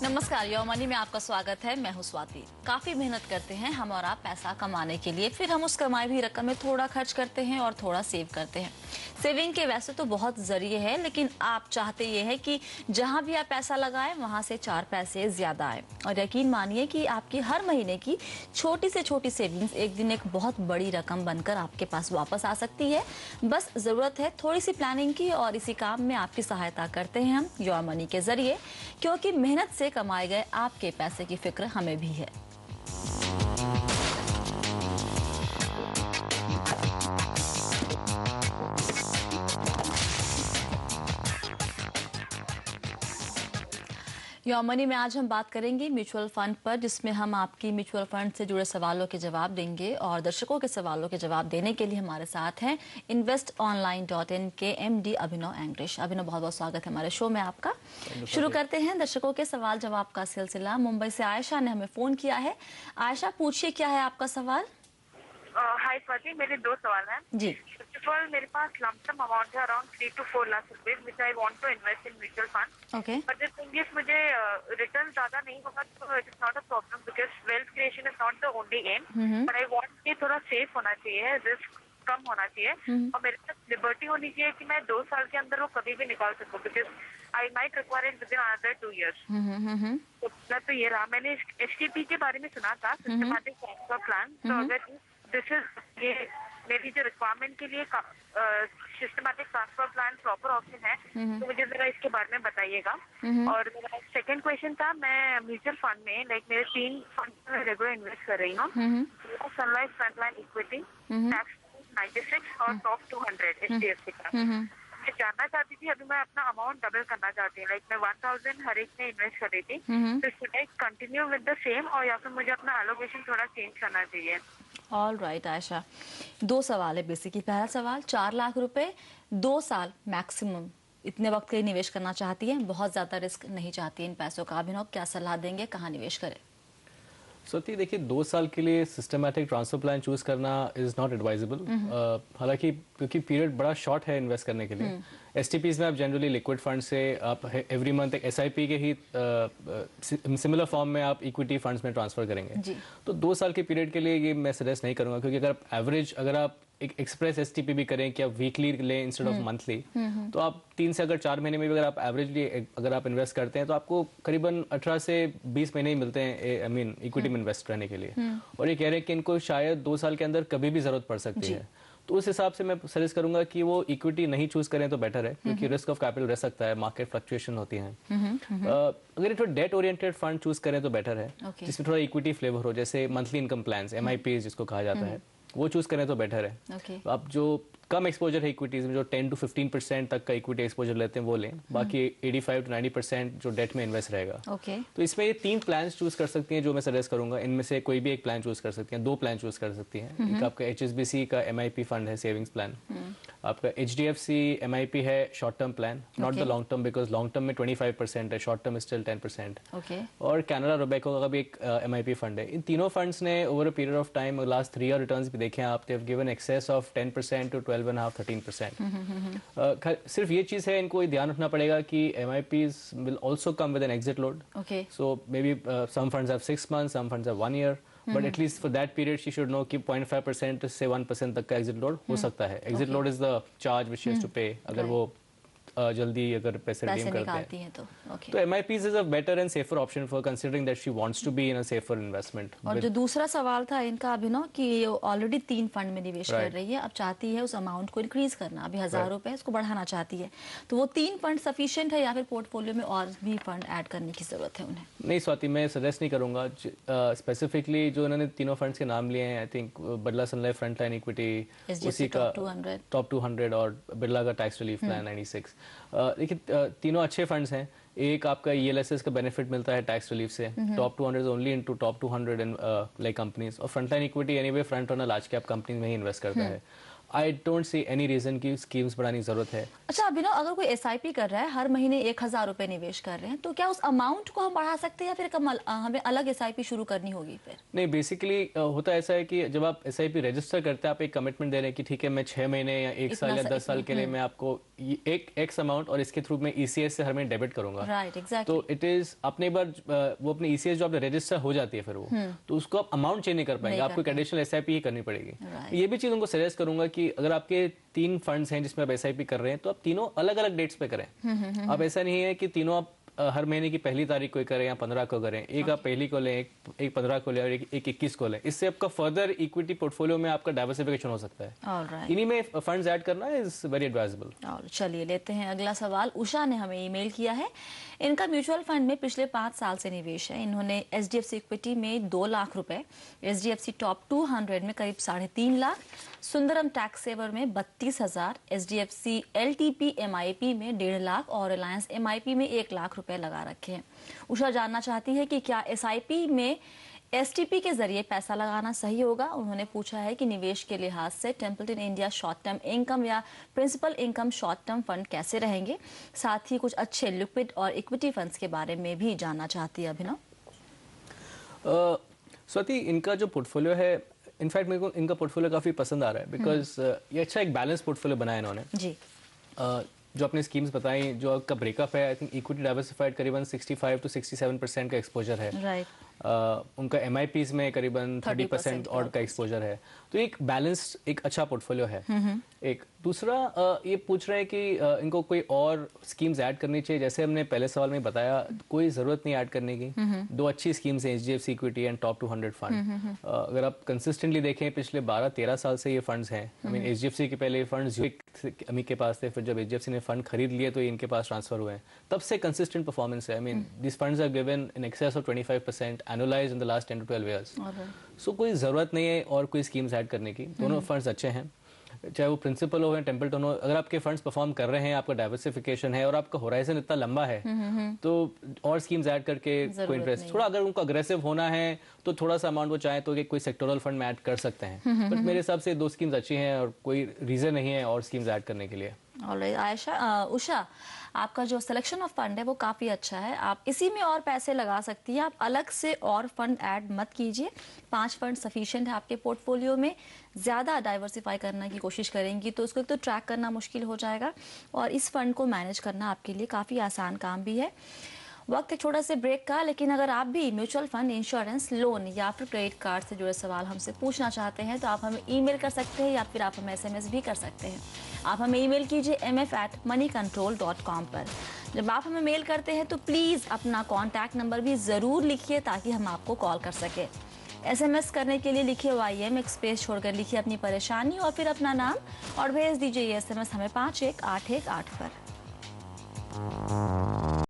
नमस्कार, your money में आपका स्वागत है। मैं हूं स्वाति। काफी मेहनत करते हैं हम और आप पैसा कमाने के लिए, फिर हम उस कमाई हुई रकम में थोड़ा खर्च करते हैं और थोड़ा सेव करते हैं। सेविंग के वैसे तो बहुत जरिए हैं, लेकिन आप चाहते ये है कि जहां भी आप पैसा लगाएं वहां से 4 पैसे ज्यादा आए। और यकीन मानिए कि आपकी हर महीने की छोटी से छोटी सेविंग्स एक दिन एक बहुत बड़ी रकम बनकर आपके पास वापस आ सकती है। बस जरूरत है थोड़ी सी प्लानिंग की, और इसी काम में आपकी सहायता करते हैं हम योर मनी के जरिए, क्योंकि मेहनत से कमाए गए आपके पैसे की फिक्र हमें भी है। योर मनी में आज हम बात करेंगे म्यूचुअल फंड पर, जिसमें हम आपकी म्यूचुअल फंड से जुड़े सवालों के जवाब देंगे। और दर्शकों के सवालों के जवाब देने के लिए हमारे साथ हैं investonline.in के MD अभिनव एंग्रेश। अभिनव, बहुत बहुत स्वागत है हमारे शो में आपका। शुरू करते हैं दर्शकों के सवाल जवाब का सिलसिला। मुंबई से आयशा ने हमें फोन किया है। आयशा, पूछिए क्या है आपका सवाल। हाय स्वाति, मेरे 2 सवाल हैं जी। फर्स्ट ऑफ ऑल, मेरे पास लमसम अमाउंट है अराउंड 3 to 4 लाख रुपए, which I want to invest in mutual fund. Okay. But the thing is, मुझे रिटर्न ज्यादा नहीं होगा तो it is not a problem, because wealth creation is not the only aim. But I want कि थोड़ा safe होना चाहिए, risk कम होना चाहिए, और मेरे पास लिबर्टी होनी चाहिए कि मैं 2 साल के अंदर वो कभी भी निकाल सकूं, because I might require it with in another 2 years। तो ये रहा। मैंने STP के बारे में सुना था, सिस्टमैटिक ट्रांसफर प्लान। तो अगर दिस इज ये मेरी जो रिक्वायरमेंट के लिए systematic transfer plan proper option है, तो मुझे जरा इसके बारे में बताइएगा। और मेरा सेकंड क्वेश्चन था, मैं म्यूचुअल फंड में मेरे 3 फंड में रेगुलर इन्वेस्ट कर रही हूँ। सनलाइफ, फ्रंटलाइन इक्विटी, टैक्स 96 और टॉप 200 HDFC का। मैं जानना चाहती थी, अभी मैं अपना अमाउंट डबल करना चाहती हूँ, मैं 1000 हर एक में इन्वेस्ट कर रही थी, तो should I continue with the same, और या फिर मुझे अपना एलोकेशन थोड़ा चेंज करना चाहिए? ऑल राइट आयशा, 2 सवाल है बेसिकली। पहला सवाल, 4 लाख रुपए 2 साल मैक्सिमम, इतने वक्त के लिए निवेश करना चाहती है, बहुत ज्यादा रिस्क नहीं चाहती है इन पैसों का। अभिनव, क्या सलाह देंगे, कहाँ निवेश करें? सोती देखिए, 2 साल के लिए सिस्टमैटिक ट्रांसफर प्लान चूज करना इज नॉट एडवाइजेबल, हालांकि क्योंकि पीरियड बड़ा शॉर्ट है इन्वेस्ट करने के लिए। STPs में आप जनरली लिक्विड फंड से आप एवरी मंथ एक SIP के ही सिमिलर फॉर्म में आप इक्विटी फंड्स में ट्रांसफर करेंगे। तो 2 साल के पीरियड के लिए ये मैं सजेस्ट नहीं करूंगा, क्योंकि अगर आप एवरेज, अगर आप एक एक्सप्रेस STP भी करें कि आप वीकली लें इंस्टेड ऑफ मंथली, तो आप 3 से अगर 4 महीने में भी अगर आप एवरेजली अगर आप इन्वेस्ट करते हैं तो आपको करीबन 18 से 20 महीने ही मिलते हैं, आई मीन इक्विटी में इन्वेस्ट करने के लिए। और ये कह रहे हैं कि इनको शायद 2 साल के अंदर कभी भी जरूरत पड़ सकती है। तो उस हिसाब से मैं सजेस्ट करूंगा कि वो इक्विटी नहीं चूज करें तो बेटर है, क्योंकि रिस्क ऑफ कैपिटल रह सकता है, मार्केट फ्लक्चुएशन होती है। अगर थोड़ा डेट ओरिएंटेड फंड चूज करें तो बेटर है, जिसमें थोड़ा इक्विटी फ्लेवर हो, जैसे मंथली इनकम प्लान्स, MIPs जिसको कहा जाता है, वो चूज करें तो बेटर है। तो आप जो कम एक्सपोजर है इक्विटीज में, जो 10 to 15% तक का इक्विटी एक्सपोजर लेते हैं वो लें, बाकी 85 to 90% जो डेट में इन्वेस्ट रहेगा। तो इसमें ये 3 प्लान चूज कर सकती हैं जो मैं सजेस्ट करूंगा। इनमें से कोई भी एक प्लान चूज कर सकती हैं, 2 प्लान चूज कर सकती हैं। एक आपका HSBC का MIP फंड है, सेविंग्स प्लान। आपका HDFC MIP है, short term plan, not the long term, because long term में 25% है, शॉर्ट टर्म स्टिल 10%। और कैनरा रोबेको का भी एक MIP फंड है। इन तीनों फंड्स ने over a period of time, last 3 year returns भी देखे हैं आप, they have given excess of 10% to 12.5-13%। सिर्फ ये चीज है, इनको ध्यान रखना पड़ेगा कि MIPs will also come with an exit load. So maybe some funds have 6 months, some funds have 1 year. But at least for that period, she should know कि 0.5% से 1% तक का exit load हो सकता है। Exit load is the charge which she has to pay अगर वो जल्दी अगर पैसे रिडीम करते हैं तो MIPs is a better and safer option for considering that she wants to be in a safer investment. और जो दूसरा सवाल था इनका अभिनव, कि ऑलरेडी 3 फंड में निवेश कर रही है, अब चाहती है उस अमाउंट को इंक्रीज करना, अभी 1000 रुपए उसको बढ़ाना चाहती है, तो वो 3 फंड सफिशिएंट है या फिर पोर्टफोलियो में और भी फंड ऐड करने की जरूरत है उन्हें? नहीं स्वाति, मैं सजेस्ट नहीं करूंगा। स्पेसिफिकली जो इन्होंने तीनों फंड्स के नाम लिए हैं, I think Birla sun life frontline equity, उसी का टॉप 200 और बिरला का टैक्स रिलीफ प्लान 96। देखिए, तीनों अच्छे फंड्स हैं। एक आपका ELSS का बेनिफिट मिलता है टैक्स रिलीफ से, top 200 only into top 200 like companies. और frontline equity anyway front runner large cap company में ही इन्वेस्ट करता है। I don't see any reason की स्कीम्स बढ़ाने की जरूरत है। अच्छा अभिनव, अगर कोई SIP कर रहा है, हर महीने 1,000 रुपए निवेश कर रहे हैं, तो क्या उस अमाउंट को हम बढ़ा सकते हैं या फिर हमें अलग SIP शुरू करनी होगी फिर? नहीं, बेसिकली होता ऐसा है कि जब आप SIP रजिस्टर करते हैं, आप एक कमिटमेंट दे रहे हैं कि ठीक है मैं 6 महीने या 1 साल या 10 साल के लिए मैं आपको एक एक्स अमाउंट और इसके थ्रू मैं ECS से हर महीने डेबिट करूंगा। Right, exactly. तो इट इज अपने बार वो अपनी ECS जो आपने रजिस्टर हो जाती है फिर वो तो उसको आप अमाउंट चेंज नहीं कर पाएंगे, आपको एक एडिशनल SIP ही करनी पड़ेगी। ये भी चीज उनको सजेस्ट करूंगा कि अगर आपके 3 फंड्स हैं जिसमें आप SIP कर रहे हैं तो आप तीनों अलग अलग डेट्स पे करें। अब ऐसा नहीं है कि तीनों आप हर महीने की पहली तारीख को करें या 15 को करें, एक आप पहली को लें, एक 15 को लें और एक 21 को लें। इससे आपका फर्दर इक्विटी पोर्टफोलियो में आपका डाइवर्सिफिकेशन हो सकता है। इन्हीं में फंड्स ऐड करना इज वेरी एडवाइजेबल। और चलिए लेते हैं अगला सवाल। उषा ने हमें ईमेल किया है। इनका म्यूचुअल फंड में पिछले 5 साल से निवेश है। इन्होंने HDFC इक्विटी में 2 लाख रुपए, HDFC टॉप 200 में करीब 3.5 लाख, सुंदरम टैक्स सेवर में 32,000, HDFC LTP MIP में 1.5 लाख और रिलायंस MIP में 1 लाख रुपए लगा रखे हैं। उषा जानना चाहती है कि क्या SIP में STP के जरिए पैसा लगाना सही होगा। उन्होंने पूछा है कि निवेश के लिहाज से Templeton India short term income या principal income short term fund कैसे रहेंगे। साथ ही कुछ अच्छे लिक्विड और इक्विटी फंड्स के बारे में भी जानना चाहती है अभिनव। स्वाति, इनका जो पोर्टफोलियो है, इनफैक्ट मेरे को इनका पोर्टफोलियो काफी पसंद आ रहा है बिकॉज ये अच्छा एक बैलेंस पोर्टफोलियो बनाया इन्होंने जी। जो अपने स्कीम्स बताई, जो आपका ब्रेकअप है, आई थिंक इक्विटी डाइवर्सिफाइड करीबन 65 to 67% का एक्सपोजर है। राइट। उनका MIPs में करीबन 30% और का एक्सपोजर है। तो एक बैलेंस्ड एक अच्छा पोर्टफोलियो है। एक दूसरा ये पूछ रहे हैं कि इनको कोई और स्कीम्स ऐड करनी चाहिए। जैसे हमने पहले सवाल में बताया, कोई जरूरत नहीं ऐड करने की। 2 अच्छी स्कीम्स हैं, HDFC equity and top 200 fund. अगर आप कंसिस्टेंटली देखें पिछले 12-13 साल से ये फंड्स हैं। आई मीन HDFC के पहले फंड्स अमी के पास थे, फिर जब HDFC ने फंड खरीद लिए तो ये इनके पास ट्रांसफर हुए हैं। तब से कंसिस्टेंट परफॉर्मेंस है। I mean this funds are given in excess of 25% annualised in the last 10 to 12 years। So कोई जरूरत नहीं है और कोई स्कीम्स ऐड करने की। दोनों फंड्स अच्छे हैं, चाहे वो प्रिंसिपल हो या टेम्पल्टन हो। अगर आपके फंड्स परफॉर्म कर रहे हैं, आपका डाइवर्सिफिकेशन है और आपका होराइजन इतना लंबा है तो और स्कीम्स ऐड करके कोई इंटरेस्ट थोड़ा, अगर उनको अग्रेसिव होना है तो थोड़ा सा अमाउंट वो चाहे तो कोई सेक्टोरल फंड में ऐड कर सकते हैं। बट मेरे हिसाब से 2 स्कीम्स अच्छी हैं और कोई रीजन नहीं है और स्कीम्स ऐड करने के लिए। ऑलराइट आयशा, उषा, आपका जो सिलेक्शन ऑफ फंड है वो काफी अच्छा है। आप इसी में और पैसे लगा सकती हैं। आप अलग से और फंड ऐड मत कीजिए। 5 फंड सफिशिएंट है आपके पोर्टफोलियो में। ज्यादा डाइवर्सिफाई करने की कोशिश करेंगी तो उसको एक तो ट्रैक करना मुश्किल हो जाएगा और इस फंड को मैनेज करना आपके लिए काफी आसान काम भी है। वक्त एक छोटा से ब्रेक का, लेकिन अगर आप भी म्यूचुअल फंड, इंश्योरेंस, लोन या फिर क्रेडिट कार्ड से जुड़े सवाल हमसे पूछना चाहते हैं तो आप हमें ईमेल कर सकते हैं या फिर आप हमें SMS भी कर सकते हैं। आप हमें ईमेल कीजिए mf@moneycontrol.com पर। जब आप हमें मेल करते हैं तो प्लीज़ अपना कॉन्टैक्ट नंबर भी ज़रूर लिखिए ताकि हम आपको कॉल कर सकें। SMS करने के लिए लिखिए YM, एक स्पेस छोड़कर लिखिए अपनी परेशानी और फिर अपना नाम और भेज दीजिए ये SMS हमें 51818 पर।